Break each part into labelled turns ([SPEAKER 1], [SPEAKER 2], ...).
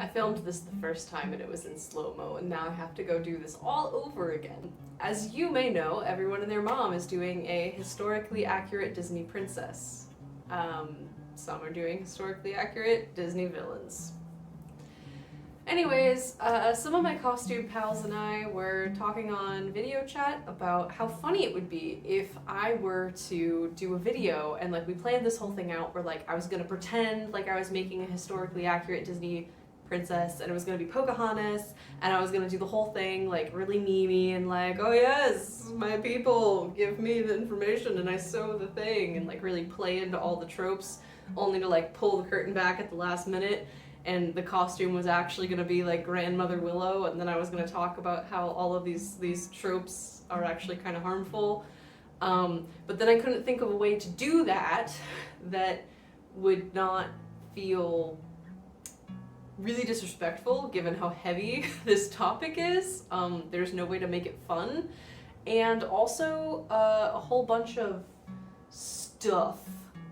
[SPEAKER 1] I filmed this the first time and it was in slow-mo, and now I have to go do this all over again. As you may know, everyone and their mom is doing a historically accurate Disney princess. Some are doing historically accurate Disney villains. Anyways, some of my costume pals and I were talking on video chat about how funny it would be if I were to do a video and like we planned this whole thing out where like I was gonna pretend like I was making a historically accurate Disney princess and it was gonna be Pocahontas and I was gonna do the whole thing like really memey and like, oh yes, my people, give me the information and I sew the thing, and like really play into all the tropes only to like pull the curtain back at the last minute. And the costume was actually going to be like Grandmother Willow, and then I was going to talk about how all of these tropes are actually kind of harmful. But then I couldn't think of a way to do that that would not feel really disrespectful given how heavy this topic is. There's no way to make it fun. And also a whole bunch of stuff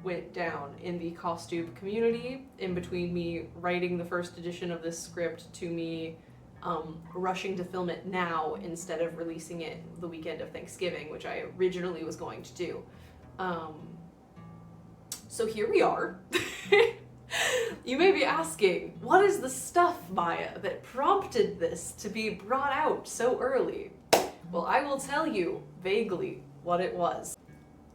[SPEAKER 1] went down in the CosTuber community in between me writing the first edition of this script to me rushing to film it now instead of releasing it the weekend of Thanksgiving, which I originally was going to do. So here we are. You may be asking, what is the stuff, Maya, that prompted this to be brought out so early? Well, I will tell you vaguely what it was.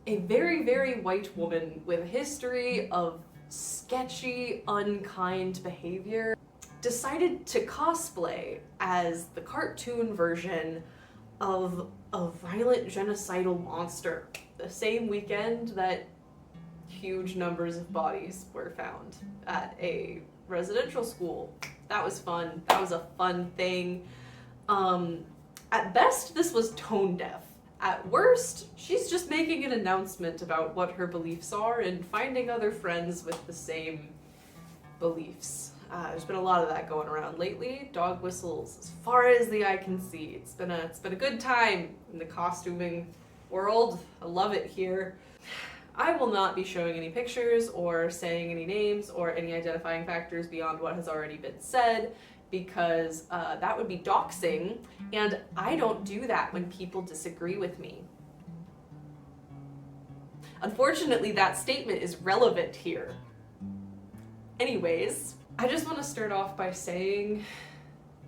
[SPEAKER 1] A very, very white woman with a history of sketchy, unkind behavior decided to cosplay as the cartoon version of a violent genocidal monster the same weekend that huge numbers of bodies were found at a residential school. That was fun. That was a fun thing. At best, this was tone deaf. At worst, she's just making an announcement about what her beliefs are and finding other friends with the same beliefs. There's been a lot of that going around lately. Dog whistles as far as the eye can see. It's been a good time in the costuming world. I love it here. I will not be showing any pictures or saying any names or any identifying factors beyond what has already been said, because that would be doxing, and I don't do that when people disagree with me. Unfortunately, that statement is relevant here. Anyways, I just want to start off by saying,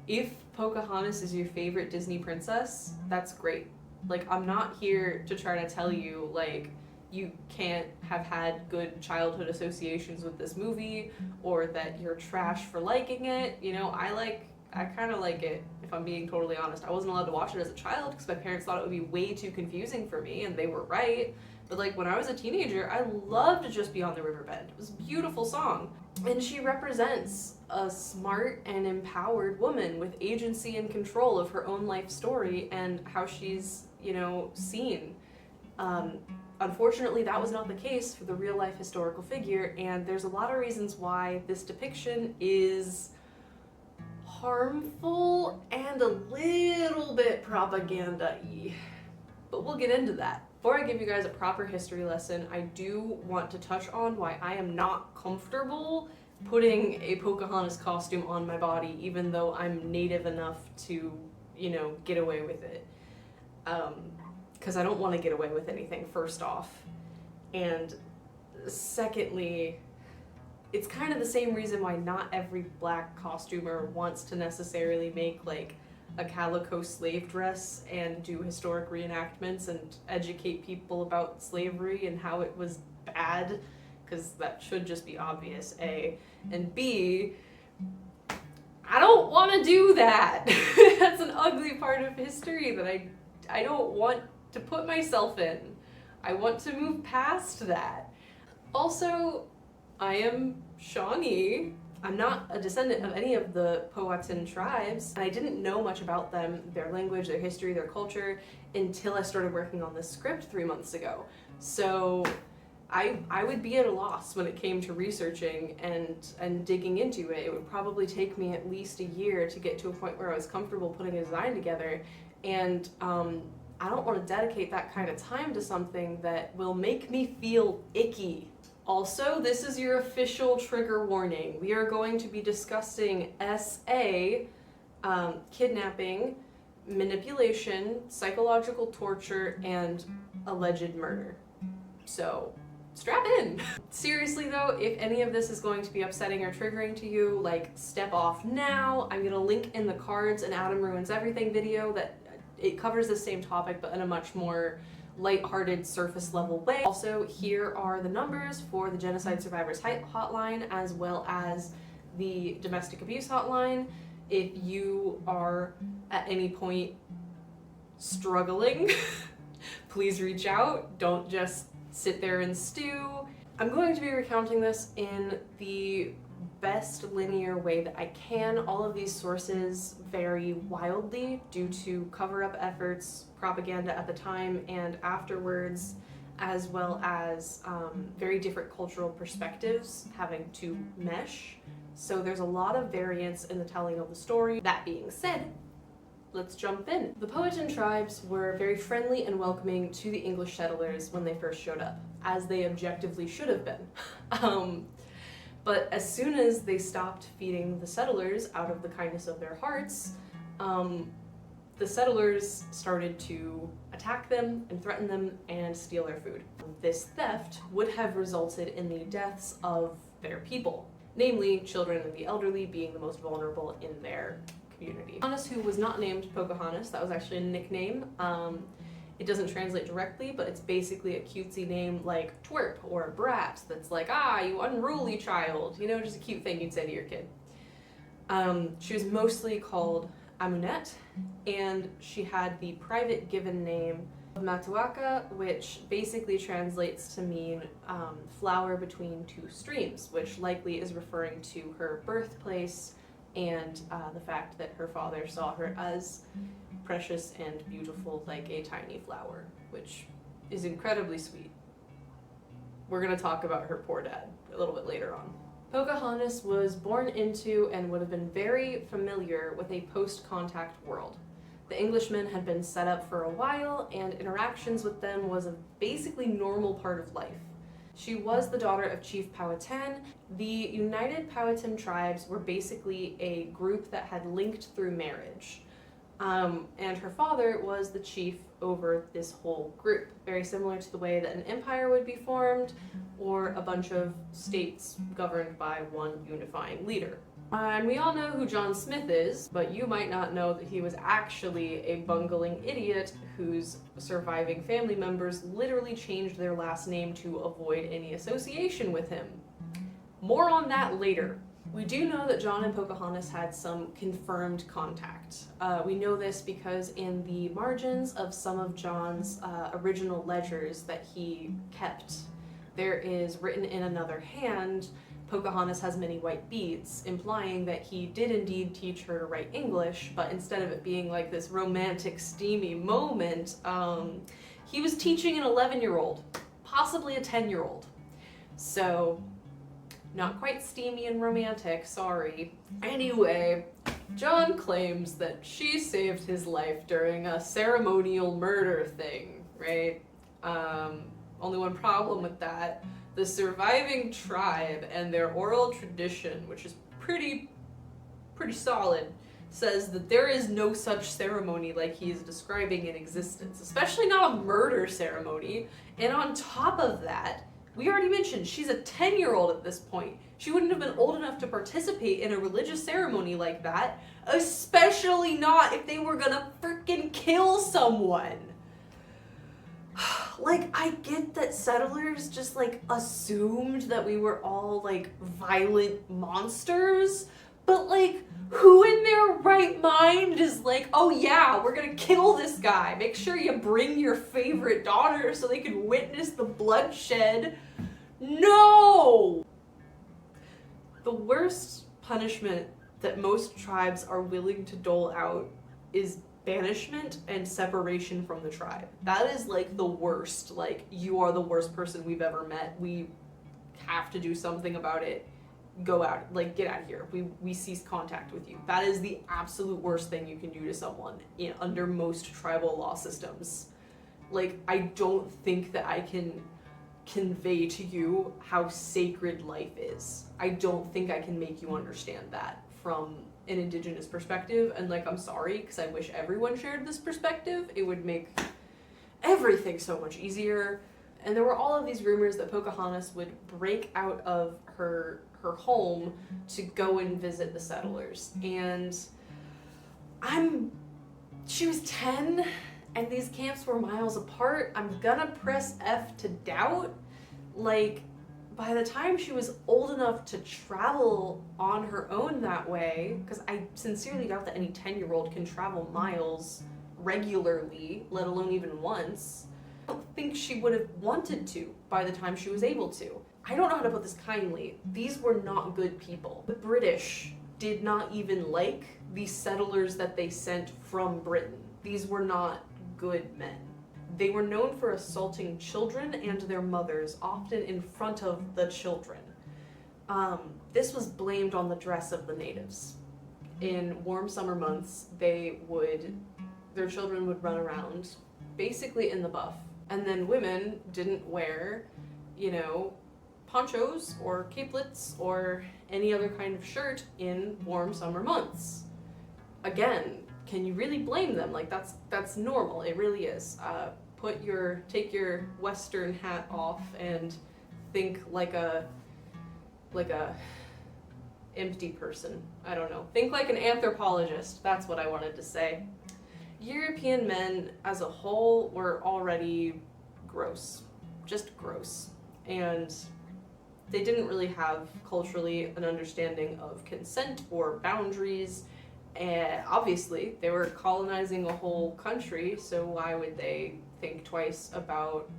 [SPEAKER 1] if Pocahontas is your favorite Disney princess, that's great. Like, I'm not here to try to tell you, like, you can't have had good childhood associations with this movie, or that you're trash for liking it. You know, I kind of like it, if I'm being totally honest. I wasn't allowed to watch it as a child because my parents thought it would be way too confusing for me, and they were right. But like when I was a teenager, I loved to just be on the riverbed. It was a beautiful song. And she represents a smart and empowered woman with agency and control of her own life story and how she's, you know, seen. Unfortunately, that was not the case for the real-life historical figure, and there's a lot of reasons why this depiction is harmful and a little bit propaganda-y. But we'll get into that. Before I give you guys a proper history lesson, I do want to touch on why I am not comfortable putting a Pocahontas costume on my body, even though I'm native enough to, you know, get away with it. Because I don't want to get away with anything, first off. And secondly, it's kind of the same reason why not every black costumer wants to necessarily make like a calico slave dress and do historic reenactments and educate people about slavery and how it was bad, because that should just be obvious, A. And B, I don't want to do that. That's an ugly part of history that I don't want to put myself in. I want to move past that. Also, I am Shawnee. I'm not a descendant of any of the Powhatan tribes, and I didn't know much about them, their language, their history, their culture, until I started working on this script 3 months ago. So I would be at a loss when it came to researching and digging into it. It would probably take me at least a year to get to a point where I was comfortable putting a design together, and I don't want to dedicate that kind of time to something that will make me feel icky Also, this is your official trigger warning. We are going to be discussing SA, kidnapping, manipulation, psychological torture, and alleged murder. So, strap in! Seriously though, if any of this is going to be upsetting or triggering to you, like, step off now. I'm gonna link in the cards an Adam Ruins Everything video that it covers the same topic but in a much more lighthearted, surface level way. Also, here are the numbers for the Genocide Survivors hotline as well as the domestic abuse hotline. If you are at any point struggling, please reach out. Don't just sit there and stew. I'm going to be recounting this in the best linear way that I can. All of these sources vary wildly due to cover-up efforts, propaganda at the time and afterwards, as well as very different cultural perspectives having to mesh. So there's a lot of variance in the telling of the story. That being said, let's jump in. The Powhatan tribes were very friendly and welcoming to the English settlers when they first showed up, as they objectively should have been. But as soon as they stopped feeding the settlers out of the kindness of their hearts, the settlers started to attack them and threaten them and steal their food. This theft would have resulted in the deaths of their people, namely children and the elderly being the most vulnerable in their community. Pocahontas, who was not named Pocahontas, that was actually a nickname. It doesn't translate directly, but it's basically a cutesy name like twerp or brat that's like, ah, you unruly child. You know, just a cute thing you'd say to your kid. She was mostly called Amunet, and she had the private given name of Matuaka, which basically translates to mean flower between two streams, which likely is referring to her birthplace and the fact that her father saw her as precious and beautiful like a tiny flower, which is incredibly sweet. We're gonna talk about her poor dad a little bit later on. Pocahontas was born into and would have been very familiar with a post-contact world. The Englishmen had been set up for a while, and interactions with them was a basically normal part of life. She was the daughter of Chief Powhatan. The United Powhatan tribes were basically a group that had linked through marriage. And her father was the chief over this whole group, very similar to the way that an empire would be formed or a bunch of states governed by one unifying leader. And we all know who John Smith is, but you might not know that he was actually a bungling idiot whose surviving family members literally changed their last name to avoid any association with him. More on that later. We do know that John and Pocahontas had some confirmed contact. We know this because in the margins of some of John's original ledgers that he kept, there is written in another hand, Pocahontas has many white beads, implying that he did indeed teach her to write English, but instead of it being like this romantic, steamy moment, he was teaching an 11-year-old, possibly a 10-year-old. So, not quite steamy and romantic, sorry. Anyway, John claims that she saved his life during a ceremonial murder thing, right? Only one problem with that. The surviving tribe and their oral tradition, which is pretty solid, says that there is no such ceremony like he is describing in existence, especially not a murder ceremony. And on top of that, we already mentioned she's a 10-year-old at this point. She wouldn't have been old enough to participate in a religious ceremony like that, especially not if they were gonna freaking kill someone. Like, I get that settlers just, like, assumed that we were all, like, violent monsters, but, like, who in their right mind is like, oh yeah, we're gonna kill this guy. Make sure you bring your favorite daughter so they can witness the bloodshed. No! The worst punishment that most tribes are willing to dole out is banishment and separation from the tribe. That is like the worst. Like, you are the worst person we've ever met. We have to do something about it. Go out, like, get out of here. We cease contact with you. That is the absolute worst thing you can do to someone under most tribal law systems. Like, I don't think that I can convey to you how sacred life is. I don't think I can make you understand that from an Indigenous perspective, and like, I'm sorry, because I wish everyone shared this perspective. It would make everything so much easier. And there were all of these rumors that Pocahontas would break out of her home to go and visit the settlers. And she was 10, and these camps were miles apart. I'm gonna press F to doubt. Like, by the time she was old enough to travel on her own that way, because I sincerely doubt that any 10-year-old can travel miles regularly, let alone even once, I don't think she would have wanted to by the time she was able to. I don't know how to put this kindly. These were not good people. The British did not even like the settlers that they sent from Britain. These were not good men. They were known for assaulting children and their mothers, often in front of the children. This was blamed on the dress of the natives. In warm summer months, their children would run around, basically in the buff. And then women didn't wear, ponchos or capelets or any other kind of shirt in warm summer months. Again, can you really blame them? Like, that's normal. It really is. Take your Western hat off and think like a empty person. I don't know. Think like an anthropologist. That's what I wanted to say. European men as a whole were already gross. Just gross. And they didn't really have culturally an understanding of consent or boundaries. And obviously, they were colonizing a whole country, so why would they think twice about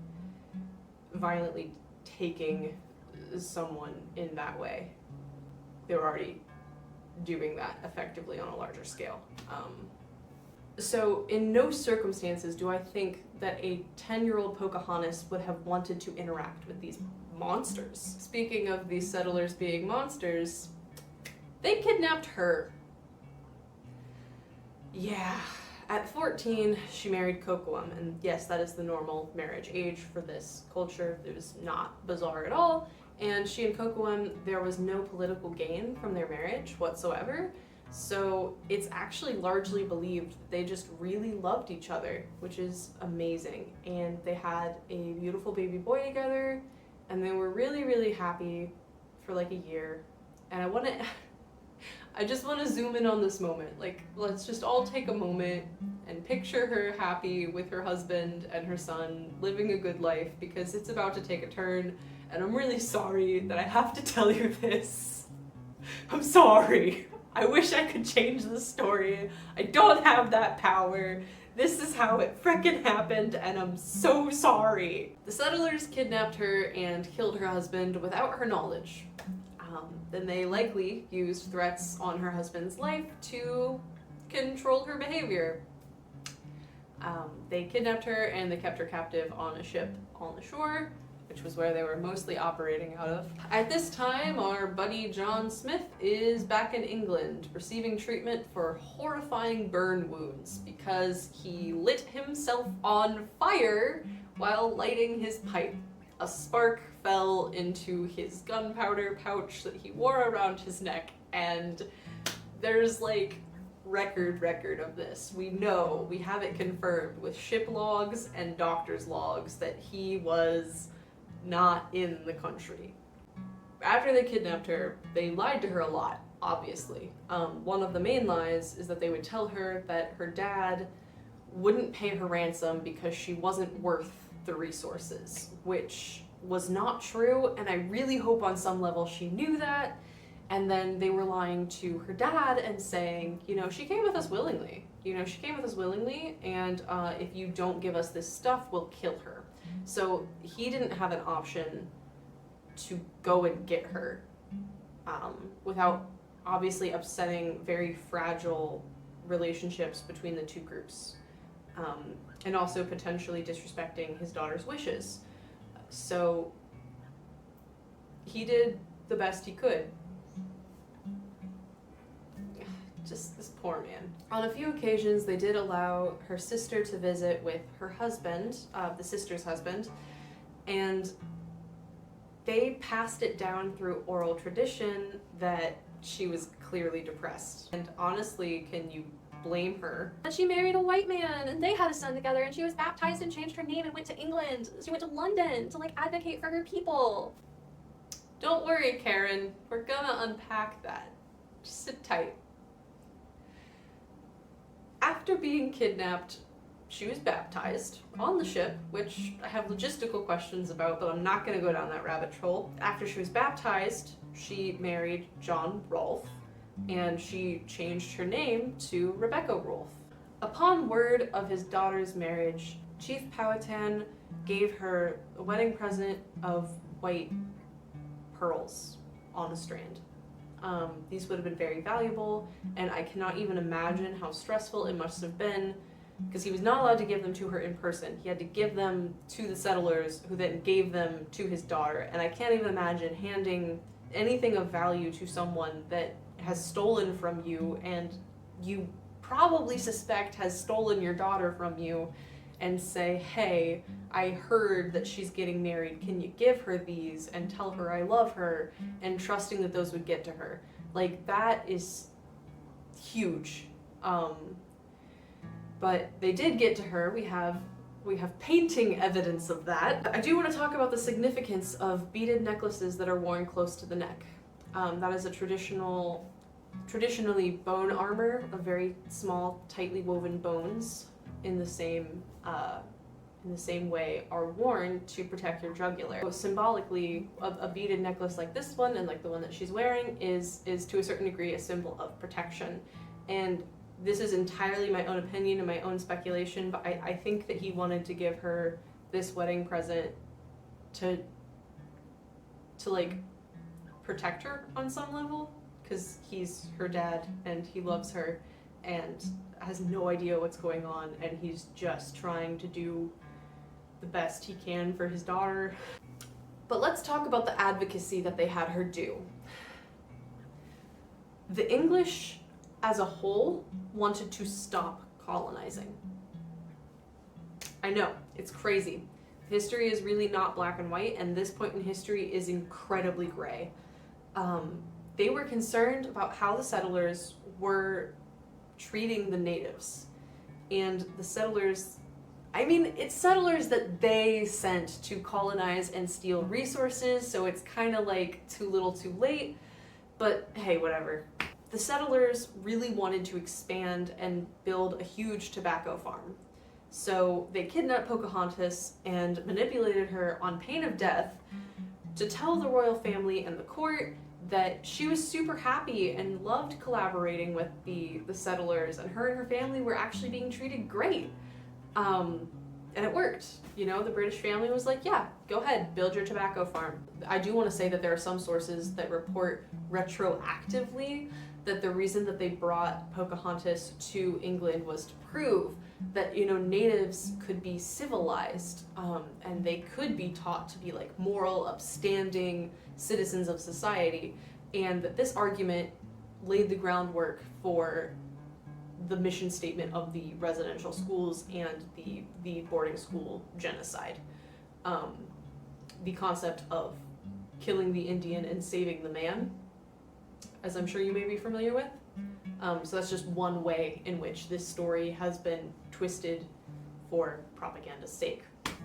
[SPEAKER 1] violently taking someone in that way? They were already doing that effectively on a larger scale. So in no circumstances do I think that a 10-year-old Pocahontas would have wanted to interact with these monsters. Speaking of these settlers being monsters, they kidnapped her. Yeah. At 14, she married Kocoum, and yes, that is the normal marriage age for this culture. It was not bizarre at all, and she and Kocoum, there was no political gain from their marriage whatsoever, so it's actually largely believed that they just really loved each other, which is amazing, and they had a beautiful baby boy together, and they were really, really happy for like a year, and I just want to zoom in on this moment. Like, let's just all take a moment and picture her happy with her husband and her son, living a good life, because it's about to take a turn, and I'm really sorry that I have to tell you this. I'm sorry. I wish I could change the story. I don't have that power. This is how it frickin' happened, and I'm so sorry. The settlers kidnapped her and killed her husband without her knowledge. Then they likely used threats on her husband's life to control her behavior. They kidnapped her and they kept her captive on a ship on the shore, which was where they were mostly operating out of. At this time, our buddy John Smith is back in England, receiving treatment for horrifying burn wounds because he lit himself on fire while lighting his pipe. A spark fell into his gunpowder pouch that he wore around his neck, and there's like record of this. We know, we have it confirmed with ship logs and doctor's logs that he was not in the country. After they kidnapped her, they lied to her a lot, obviously. One of the main lies is that they would tell her that her dad wouldn't pay her ransom because she wasn't worth the resources, which was not true, and I really hope on some level she knew that. And then they were lying to her dad and saying, she came with us willingly. She came with us willingly, and if you don't give us this stuff, we'll kill her. So he didn't have an option to go and get her without obviously upsetting very fragile relationships between the two groups, and also potentially disrespecting his daughter's wishes. So he did the best he could. Just this poor man. On a few occasions, they did allow her sister to visit with her husband, the sister's husband, and they passed it down through oral tradition that she was clearly depressed. And honestly, can you blame her?
[SPEAKER 2] And she married a white man and they had a son together, and she was baptized and changed her name and went to England. She went to London to like advocate for her people.
[SPEAKER 1] Don't worry, Karen. We're gonna unpack that. Just sit tight. After being kidnapped, she was baptized on the ship, which I have logistical questions about, but I'm not going to go down that rabbit hole. After she was baptized, she married John Rolfe, and she changed her name to Rebecca Rolfe. Upon word of his daughter's marriage, Chief Powhatan gave her a wedding present of white pearls on a strand. These would have been very valuable, and I cannot even imagine how stressful it must have been, because he was not allowed to give them to her in person. He had to give them to the settlers, who then gave them to his daughter. And I can't even imagine handing anything of value to someone that has stolen from you, and you probably suspect has stolen your daughter from you, and say, hey, I heard that she's getting married, can you give her these and tell her I love her, and trusting that those would get to her. Like, that is huge. But they did get to her. We have painting evidence of that. I do want to talk about the significance of beaded necklaces that are worn close to the neck. That is a traditionally bone armor of very small, tightly woven bones in the same way are worn to protect your jugular. So symbolically, a beaded necklace like this one and like the one that she's wearing is to a certain degree a symbol of protection. And this is entirely my own opinion and my own speculation, but I think that he wanted to give her this wedding present to like protect her on some level, because he's her dad and he loves her and has no idea what's going on, and he's just trying to do the best he can for his daughter. But let's talk about the advocacy that they had her do. The English as a whole wanted to stop colonizing. I know, it's crazy. History is really not black and white, and this point in history is incredibly gray. They were concerned about how the settlers were treating the natives. And the settlers, it's settlers that they sent to colonize and steal resources, so it's kind of like too little too late, but hey, whatever. The settlers really wanted to expand and build a huge tobacco farm. So they kidnapped Pocahontas and manipulated her on pain of death to tell the royal family and the court that she was super happy and loved collaborating with the settlers, and her family were actually being treated great. And it worked. You know, the British family was like, yeah, go ahead, build your tobacco farm. I do want to say that there are some sources that report retroactively that the reason that they brought Pocahontas to England was to prove that, you know, natives could be civilized, and they could be taught to be like moral, upstanding citizens of society, and that this argument laid the groundwork for the mission statement of the residential schools and the boarding school genocide. The concept of killing the Indian and saving the man, as I'm sure you may be familiar with. So that's just one way in which this story has been twisted for propaganda's sake.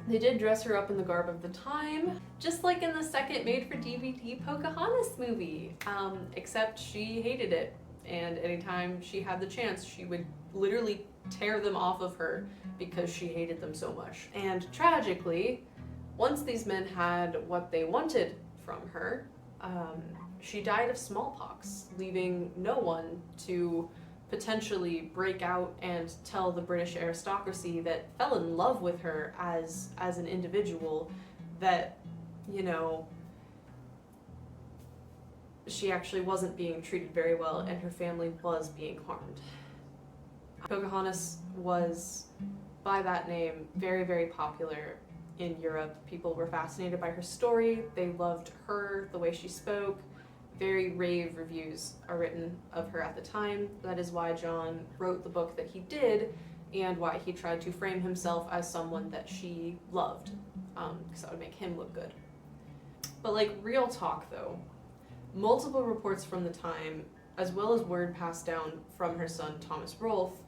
[SPEAKER 1] They did dress her up in the garb of the time, just like in the second made-for-DVD Pocahontas movie, except she hated it, and anytime she had the chance, she would literally tear them off of her because she hated them so much. And tragically, once these men had what they wanted from her, she died of smallpox, leaving no one to potentially break out and tell the British aristocracy that fell in love with her as an individual that, you know, she actually wasn't being treated very well and her family was being harmed. Pocahontas was, by that name, very, very popular in Europe. People were fascinated by her story. They loved her, the way she spoke. Very rave reviews are written of her at the time. That is why John wrote the book that he did, and why he tried to frame himself as someone that she loved, because that would make him look good. But like, real talk though, multiple reports from the time, as well as word passed down from her son Thomas Rolfe,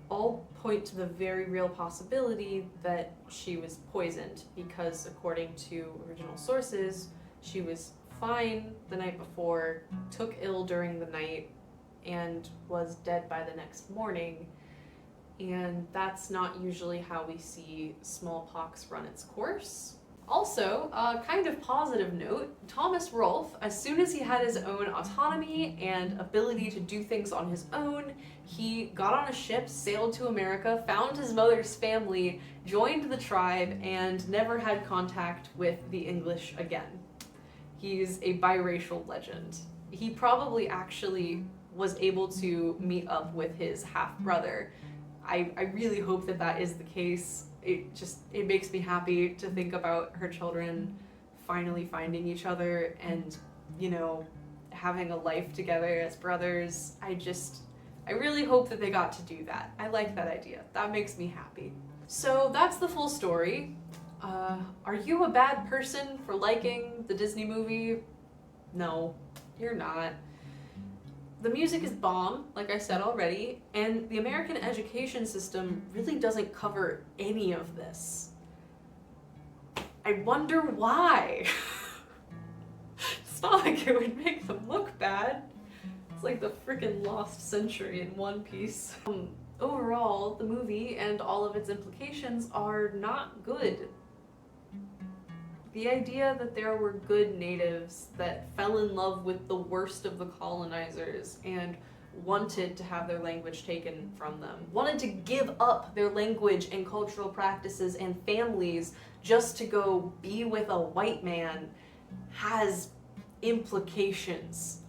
[SPEAKER 1] all point to the very real possibility that she was poisoned, because according to original sources, she was fine the night before, took ill during the night, and was dead by the next morning. And that's not usually how we see smallpox run its course. Also, a kind of positive note, Thomas Rolfe, as soon as he had his own autonomy and ability to do things on his own, he got on a ship, sailed to America, found his mother's family, joined the tribe, and never had contact with the English again. He's a biracial legend. He probably actually was able to meet up with his half-brother. I really hope that that is the case. It makes me happy to think about her children finally finding each other and, you know, having a life together as brothers. I really hope that they got to do that. I like that idea. That makes me happy. So that's the full story. Are you a bad person for liking the Disney movie? No, you're not. The music is bomb, like I said already, and the American education system really doesn't cover any of this. I wonder why. It's not like it would make them look bad. It's like the freaking lost century in one piece. Overall, the movie and all of its implications are not good. The idea that there were good natives that fell in love with the worst of the colonizers and wanted to have their language taken from them, wanted to give up their language and cultural practices and families just to go be with a white man, has implications.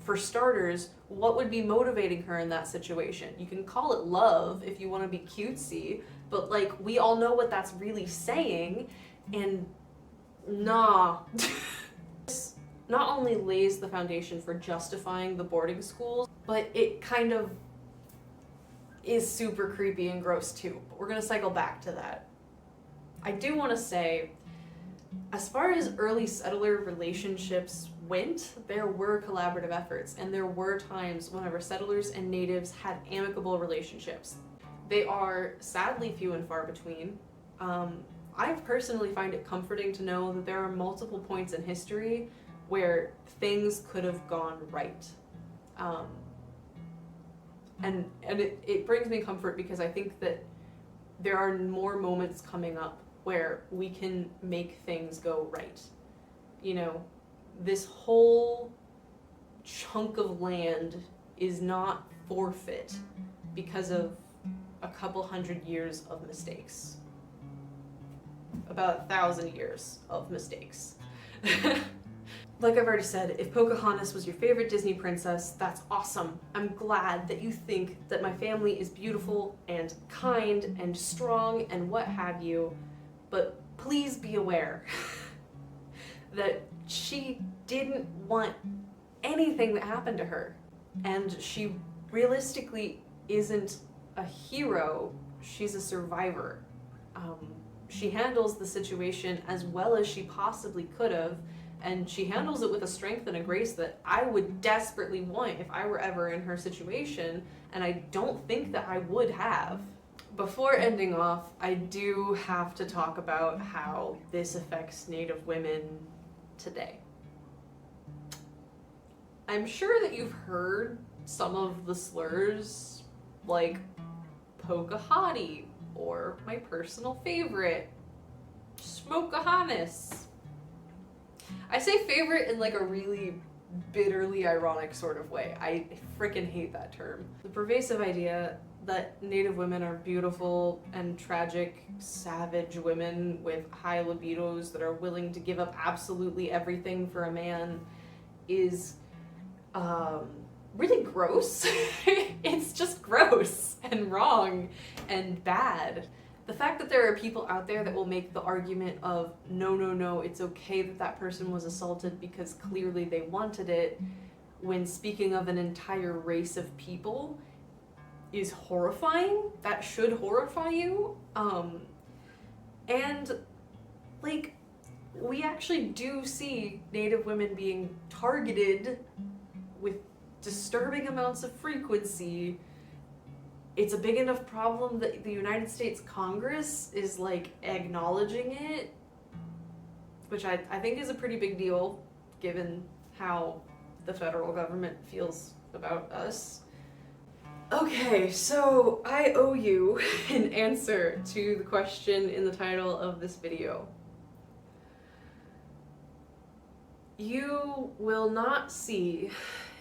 [SPEAKER 1] For starters, what would be motivating her in that situation? You can call it love if you want to be cutesy, but like, we all know what that's really saying, and nah. This not only lays the foundation for justifying the boarding schools, but it kind of is super creepy and gross too. But we're gonna cycle back to that. I do want to say, as far as early settler relationships went, there were collaborative efforts, and there were times whenever settlers and natives had amicable relationships. They are sadly few and far between. I personally find it comforting to know that there are multiple points in history where things could have gone right. And it brings me comfort because I think that there are more moments coming up where we can make things go right. You know, this whole chunk of land is not forfeit because of a couple hundred years of mistakes. About 1,000 years of mistakes. Like I've already said, if Pocahontas was your favorite Disney princess, that's awesome. I'm glad that you think that my family is beautiful and kind and strong and what have you, but please be aware that she didn't want anything that happened to her. And she realistically isn't a hero, she's a survivor. She handles the situation as well as she possibly could have, and she handles it with a strength and a grace that I would desperately want if I were ever in her situation, and I don't think that I would have. Before ending off, I do have to talk about how this affects Native women today. I'm sure that you've heard some of the slurs, like Pocahontas, or my personal favorite, Smokahontas. I say favorite in like a really bitterly ironic sort of way. I freaking hate that term. The pervasive idea that Native women are beautiful and tragic, savage women with high libidos that are willing to give up absolutely everything for a man is really gross. It's just gross and wrong and bad. The fact that there are people out there that will make the argument of no, it's okay that that person was assaulted because clearly they wanted it, when speaking of an entire race of people, is horrifying. That should horrify you. And like, we actually do see Native women being targeted with disturbing amounts of frequency. It's a big enough problem that the United States Congress is like acknowledging it, which I think is a pretty big deal given how the federal government feels about us. Okay, so I owe you an answer to the question in the title of this video. You will not see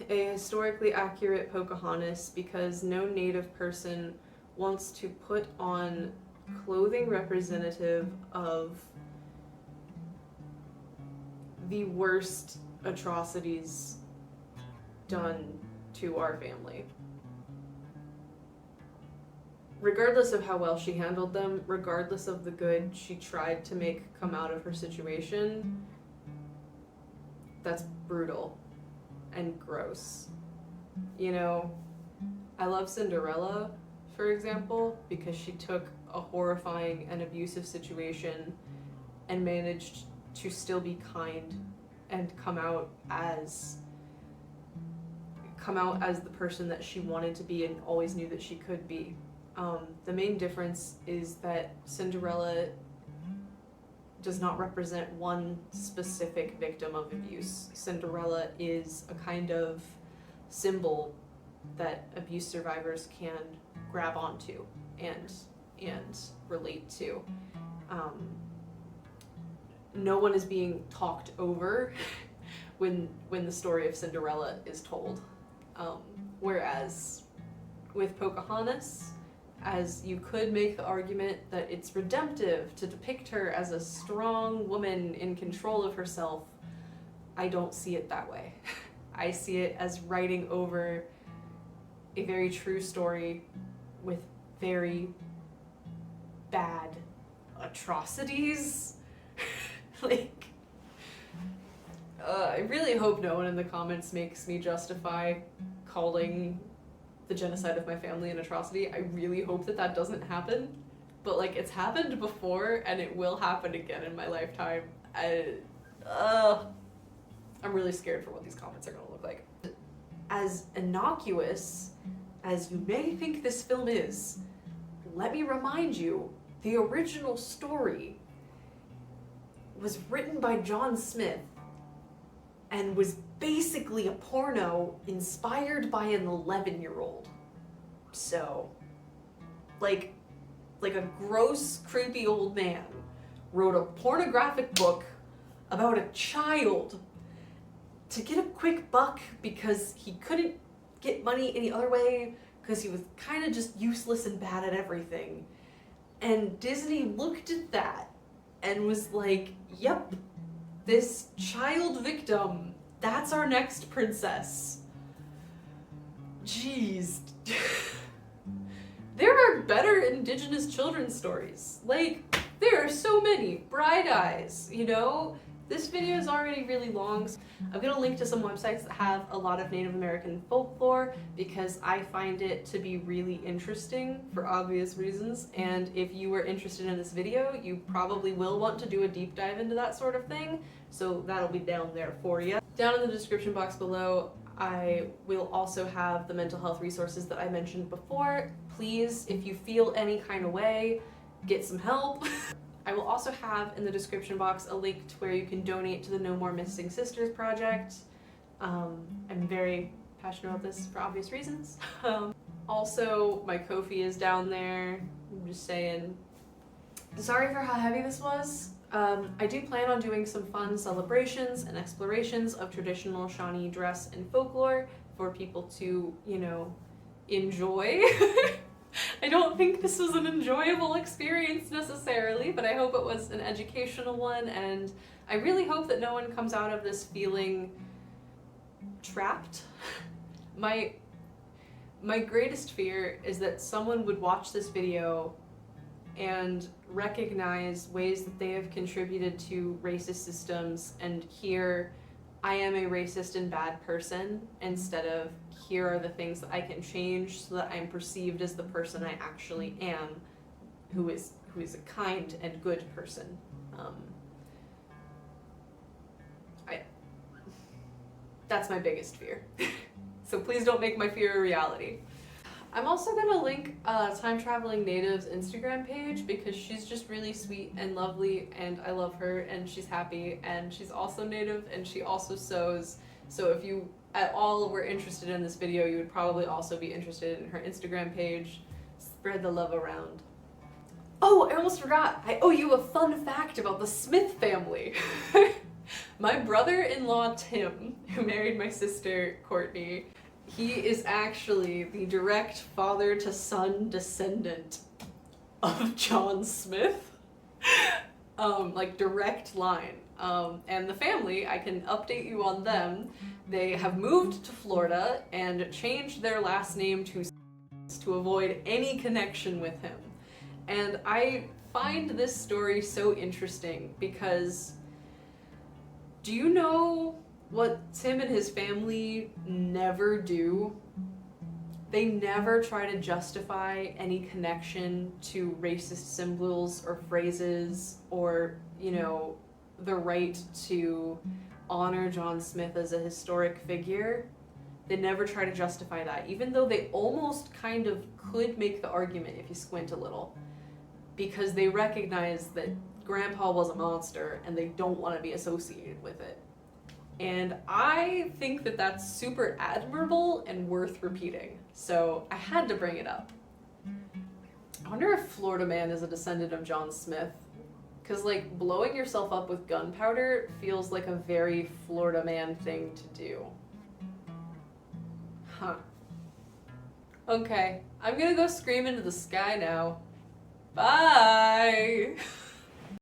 [SPEAKER 1] a historically accurate Pocahontas because no Native person wants to put on clothing representative of the worst atrocities done to our family. Regardless of how well she handled them, regardless of the good she tried to make come out of her situation, that's brutal and gross. You know, I love Cinderella, for example, because she took a horrifying and abusive situation and managed to still be kind and come out as the person that she wanted to be and always knew that she could be. The main difference is that Cinderella does not represent one specific victim of abuse. Cinderella is a kind of symbol that abuse survivors can grab onto and relate to. No one is being talked over when the story of Cinderella is told. Whereas with Pocahontas, as you could make the argument that it's redemptive to depict her as a strong woman in control of herself, I don't see it that way. I see it as writing over a very true story with very bad atrocities. Like, I really hope no one in the comments makes me justify calling the genocide of my family an atrocity. I really hope that that doesn't happen, but like, it's happened before and it will happen again in my lifetime. I'm really scared for what these comments are gonna look like. As innocuous as you may think this film is, let me remind you, the original story was written by John Smith and was basically a porno inspired by an 11-year-old. So, like a gross, creepy old man wrote a pornographic book about a child to get a quick buck because he couldn't get money any other way because he was kind of just useless and bad at everything. And Disney looked at that and was like, yep, this child victim, that's our next princess. Jeez. There are better Indigenous children's stories. Like, there are so many. Bright Eyes, you know? This video is already really long. I'm gonna link to some websites that have a lot of Native American folklore because I find it to be really interesting for obvious reasons. And if you were interested in this video, you probably will want to do a deep dive into that sort of thing. So that'll be down there for you. Down in the description box below, I will also have the mental health resources that I mentioned before. Please, if you feel any kind of way, get some help. I will also have in the description box a link to where you can donate to the No More Missing Sisters project. I'm very passionate about this for obvious reasons. Also, my Ko-fi is down there. I'm just saying. Sorry for how heavy this was. I do plan on doing some fun celebrations and explorations of traditional Shawnee dress and folklore for people to, you know, enjoy. I don't think this was an enjoyable experience necessarily, but I hope it was an educational one, and I really hope that no one comes out of this feeling trapped. My greatest fear is that someone would watch this video and recognize ways that they have contributed to racist systems and hear, I am a racist and bad person, instead of here are the things that I can change so that I'm perceived as the person I actually am, who is a kind and good person. That's my biggest fear. So please don't make my fear a reality. I'm also gonna link Time Traveling Native's Instagram page because she's just really sweet and lovely and I love her and she's happy and she's also native and she also sews. So if you at all were interested in this video, you would probably also be interested in her Instagram page. Spread the love around. Oh, I almost forgot. I owe you a fun fact about the Smith family. My brother-in-law Tim, who married my sister Courtney, he is actually the direct father-to-son descendant of John Smith. Like direct line. And the family, I can update you on them. They have moved to Florida and changed their last name to avoid any connection with him. And I find this story so interesting because do you know what Tim and his family never do? They never try to justify any connection to racist symbols or phrases or, you know, the right to honor John Smith as a historic figure. They never try to justify that, even though they almost kind of could make the argument if you squint a little, because they recognize that Grandpa was a monster and they don't want to be associated with it. And I think that that's super admirable and worth repeating. So I had to bring it up. I wonder if Florida Man is a descendant of John Smith. Because, like, blowing yourself up with gunpowder feels like a very Florida Man thing to do. Huh. Okay, I'm gonna go scream into the sky now. Bye!